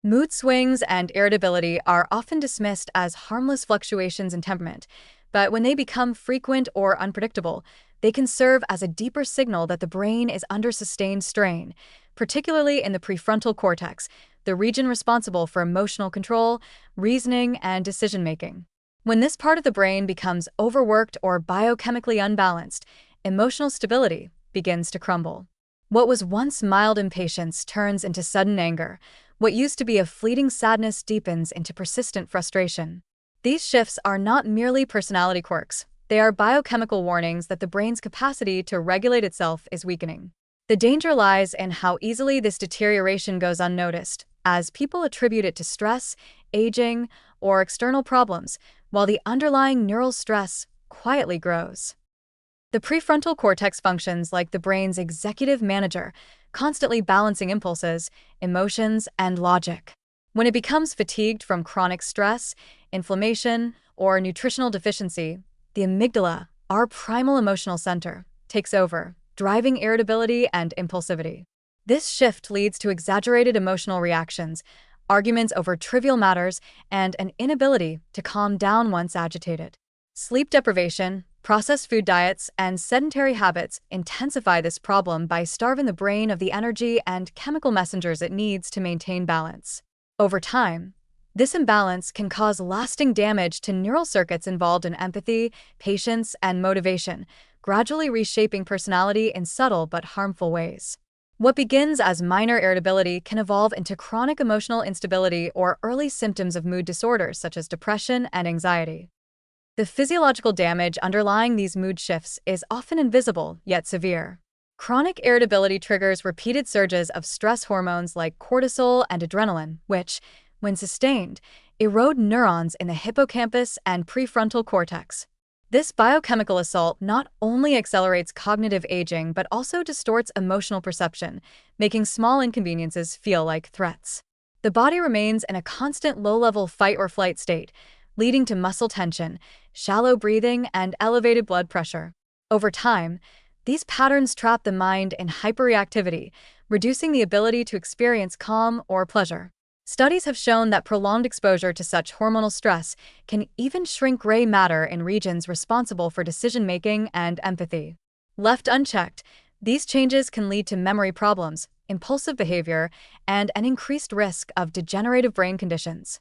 Mood swings and irritability are often dismissed as harmless fluctuations in temperament, but when they become frequent or unpredictable, they can serve as a deeper signal that the brain is under sustained strain, particularly in the prefrontal cortex, the region responsible for emotional control, reasoning, and decision-making. When this part of the brain becomes overworked or biochemically unbalanced, emotional stability begins to crumble. What was once mild impatience turns into sudden anger. What used to be a fleeting sadness deepens into persistent frustration. These shifts are not merely personality quirks. They are biochemical warnings that the brain's capacity to regulate itself is weakening. The danger lies in how easily this deterioration goes unnoticed, as people attribute it to stress, aging, or external problems, while the underlying neural stress quietly grows. The prefrontal cortex functions like the brain's executive manager, constantly balancing impulses, emotions, and logic. When it becomes fatigued from chronic stress, inflammation, or nutritional deficiency, the amygdala, our primal emotional center, takes over, driving irritability and impulsivity. This shift leads to exaggerated emotional reactions, arguments over trivial matters, and an inability to calm down once agitated. Sleep deprivation, processed food diets, and sedentary habits intensify this problem by starving the brain of the energy and chemical messengers it needs to maintain balance. Over time, this imbalance can cause lasting damage to neural circuits involved in empathy, patience, and motivation, gradually reshaping personality in subtle but harmful ways. What begins as minor irritability can evolve into chronic emotional instability or early symptoms of mood disorders such as depression and anxiety. The physiological damage underlying these mood shifts is often invisible, yet severe. Chronic irritability triggers repeated surges of stress hormones like cortisol and adrenaline, which, when sustained, erode neurons in the hippocampus and prefrontal cortex. This biochemical assault not only accelerates cognitive aging but also distorts emotional perception, making small inconveniences feel like threats. The body remains in a constant low-level fight-or-flight state, leading to muscle tension, shallow breathing, and elevated blood pressure. Over time, these patterns trap the mind in hyperreactivity, reducing the ability to experience calm or pleasure. Studies have shown that prolonged exposure to such hormonal stress can even shrink gray matter in regions responsible for decision-making and empathy. Left unchecked, these changes can lead to memory problems, impulsive behavior, and an increased risk of degenerative brain conditions.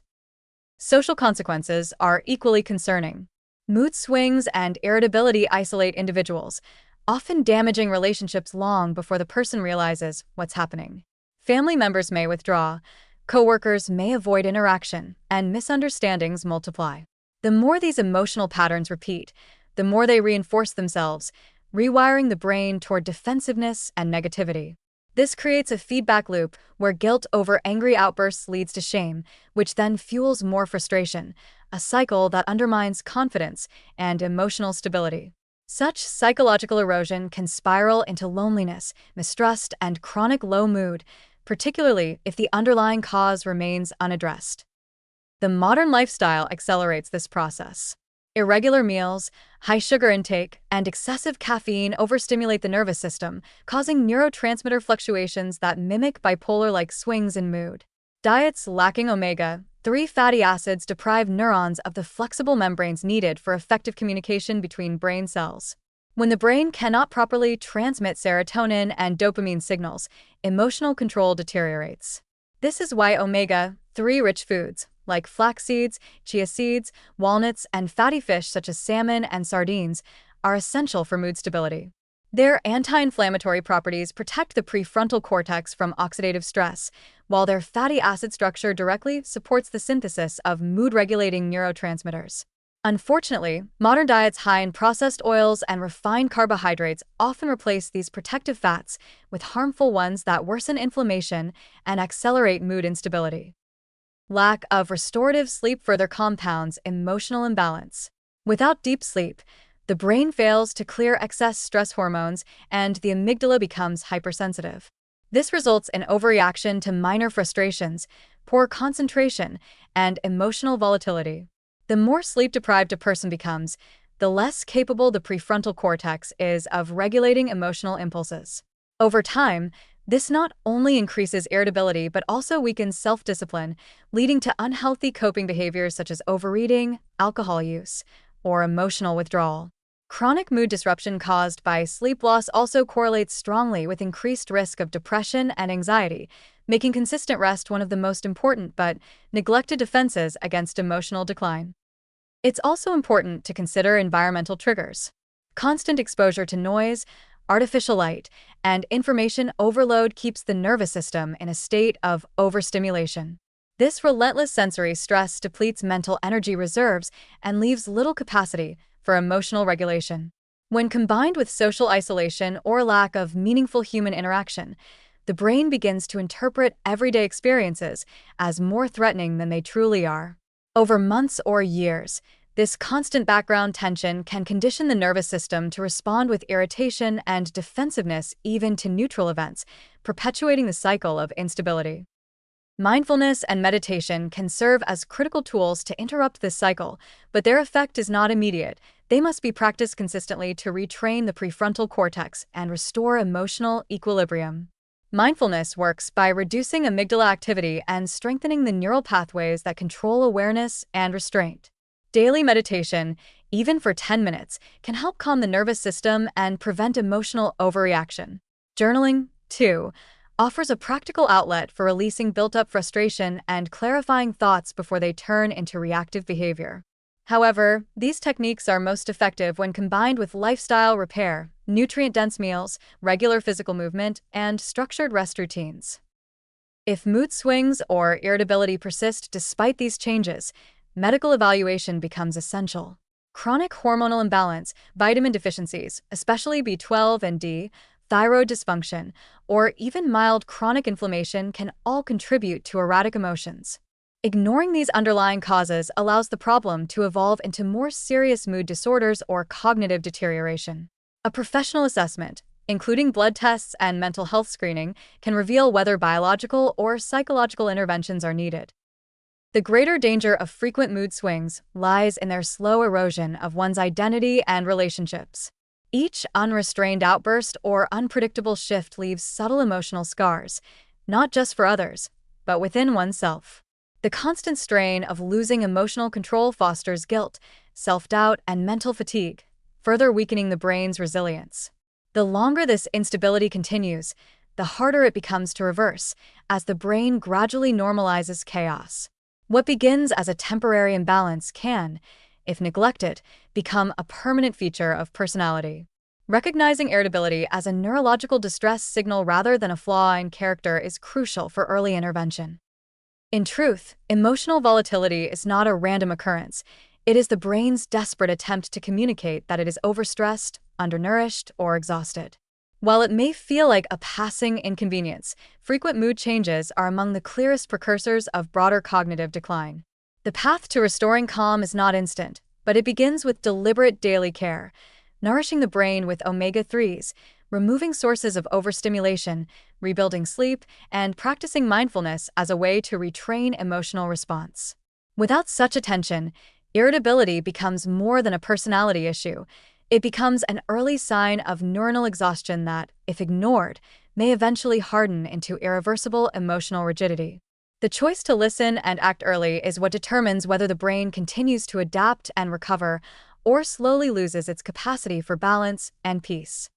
Social consequences are equally concerning. Mood swings and irritability isolate individuals, often damaging relationships long before the person realizes what's happening. Family members may withdraw, coworkers may avoid interaction, and misunderstandings multiply. The more these emotional patterns repeat, the more they reinforce themselves, rewiring the brain toward defensiveness and negativity. This creates a feedback loop where guilt over angry outbursts leads to shame, which then fuels more frustration, a cycle that undermines confidence and emotional stability. Such psychological erosion can spiral into loneliness, mistrust, and chronic low mood, particularly if the underlying cause remains unaddressed. The modern lifestyle accelerates this process. Irregular meals, high sugar intake, and excessive caffeine overstimulate the nervous system, causing neurotransmitter fluctuations that mimic bipolar-like swings in mood. Diets lacking omega-3 fatty acids deprive neurons of the flexible membranes needed for effective communication between brain cells. When the brain cannot properly transmit serotonin and dopamine signals, emotional control deteriorates. This is why omega-3 rich foods, like flax seeds, chia seeds, walnuts, and fatty fish such as salmon and sardines, are essential for mood stability. Their anti-inflammatory properties protect the prefrontal cortex from oxidative stress, while their fatty acid structure directly supports the synthesis of mood-regulating neurotransmitters. Unfortunately, modern diets high in processed oils and refined carbohydrates often replace these protective fats with harmful ones that worsen inflammation and accelerate mood instability. Lack of restorative sleep further compounds emotional imbalance. Without deep sleep, the brain fails to clear excess stress hormones and the amygdala becomes hypersensitive. This results in overreaction to minor frustrations, poor concentration, and emotional volatility. The more sleep-deprived a person becomes, the less capable the prefrontal cortex is of regulating emotional impulses. Over time, This not only increases irritability but also weakens self-discipline, leading to unhealthy coping behaviors such as overeating, alcohol use, or emotional withdrawal. Chronic mood disruption caused by sleep loss also correlates strongly with increased risk of depression and anxiety, making consistent rest one of the most important but neglected defenses against emotional decline. It's also important to consider environmental triggers. Constant exposure to noise, artificial light, and information overload keeps the nervous system in a state of overstimulation. This relentless sensory stress depletes mental energy reserves and leaves little capacity for emotional regulation. When combined with social isolation or lack of meaningful human interaction, the brain begins to interpret everyday experiences as more threatening than they truly are. Over months or years, this constant background tension can condition the nervous system to respond with irritation and defensiveness even to neutral events, perpetuating the cycle of instability. Mindfulness and meditation can serve as critical tools to interrupt this cycle, but their effect is not immediate. They must be practiced consistently to retrain the prefrontal cortex and restore emotional equilibrium. Mindfulness works by reducing amygdala activity and strengthening the neural pathways that control awareness and restraint. Daily meditation, even for 10 minutes, can help calm the nervous system and prevent emotional overreaction. Journaling, too, offers a practical outlet for releasing built-up frustration and clarifying thoughts before they turn into reactive behavior. However, these techniques are most effective when combined with lifestyle repair, nutrient-dense meals, regular physical movement, and structured rest routines. If mood swings or irritability persist despite these changes, medical evaluation becomes essential. Chronic hormonal imbalance, vitamin deficiencies, especially B12 and D, thyroid dysfunction, or even mild chronic inflammation can all contribute to erratic emotions. Ignoring these underlying causes allows the problem to evolve into more serious mood disorders or cognitive deterioration. A professional assessment, including blood tests and mental health screening, can reveal whether biological or psychological interventions are needed. The greater danger of frequent mood swings lies in their slow erosion of one's identity and relationships. Each unrestrained outburst or unpredictable shift leaves subtle emotional scars, not just for others, but within oneself. The constant strain of losing emotional control fosters guilt, self-doubt, and mental fatigue, further weakening the brain's resilience. The longer this instability continues, the harder it becomes to reverse, as the brain gradually normalizes chaos. What begins as a temporary imbalance can, if neglected, become a permanent feature of personality. Recognizing irritability as a neurological distress signal rather than a flaw in character is crucial for early intervention. In truth, emotional volatility is not a random occurrence. It is the brain's desperate attempt to communicate that it is overstressed, undernourished, or exhausted. While it may feel like a passing inconvenience, frequent mood changes are among the clearest precursors of broader cognitive decline. The path to restoring calm is not instant, but it begins with deliberate daily care, nourishing the brain with omega-3s, removing sources of overstimulation, rebuilding sleep, and practicing mindfulness as a way to retrain emotional response. Without such attention, irritability becomes more than a personality issue. It becomes an early sign of neuronal exhaustion that, if ignored, may eventually harden into irreversible emotional rigidity. The choice to listen and act early is what determines whether the brain continues to adapt and recover or slowly loses its capacity for balance and peace.